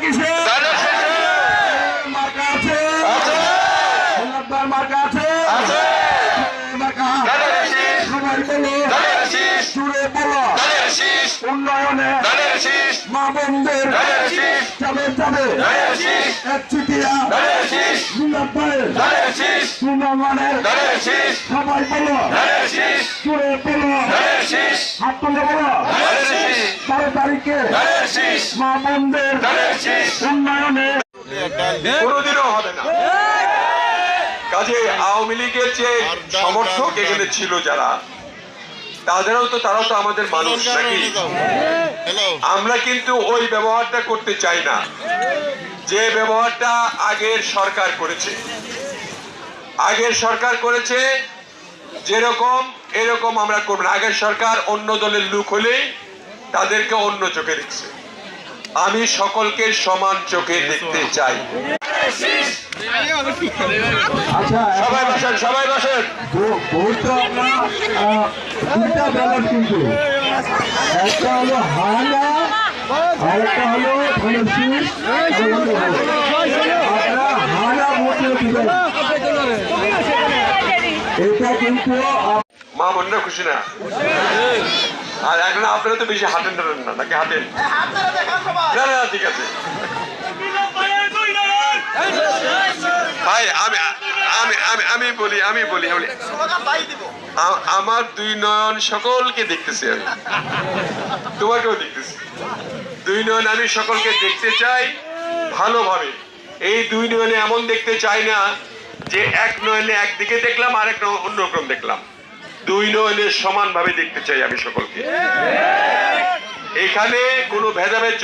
কিসে? মার্কা আছে, মার্কা আছে, মার্কা সবাই বলো, জুড়ে বলো, উন্নয়নে মা বোনদের চাবে চাবে একচুটিয়া সুনামানের সবাই বলো, জুড়ে বলো, হাত তুলে বলো, 12 তারিখে মা বোনদের উন্নয়নে কোনোদিনও হবে না। কাজে আওয়ামী লীগের যে সমর্থক এখানে ছিল যারা, তারাও তো আমাদের মানুষ নাকি? আমরা কিন্তু ওই ব্যবহারটা করতে চাই না যে ব্যবহারটা আগের সরকার করেছে। যেরকম এরকম আমরা করব না। আগের সরকার অন্য দলের লোক হলেই তাদেরকে অন্য চোখে দেখছে। আমি সকলকে সমান চোখে দেখতে চাই। আচ্ছা, সবাই বসেন। দুইটা ব্যালট কিন্তু, একটা হলো হাওড়া আর একটা হলো আপনারা হাওড়া ভোট দিবেন। এটা কিন্তু মা বোনরা খুশি না? আর এখন আপনারা তো বেশি হাঁটেন না, নাকি হাঁটেন? না না, ঠিক আছে ভাই। আমি বলি আমার 2 নয়ন সকলকে দেখতেছি, আমি তোমাকেও দেখতেছি। 2 নয়ন আমি সকলকে দেখতে চাই ভালোভাবে। এই 2 নয়নে এমন দেখতে চাই না যে এক নয়নে একদিকে দেখলাম আর এক অন্যরকম দেখলাম। 2 নয়নে সমান ভাবে দেখতে চাই আমি সকলকে। এখানে কোনো ভেদাভেদ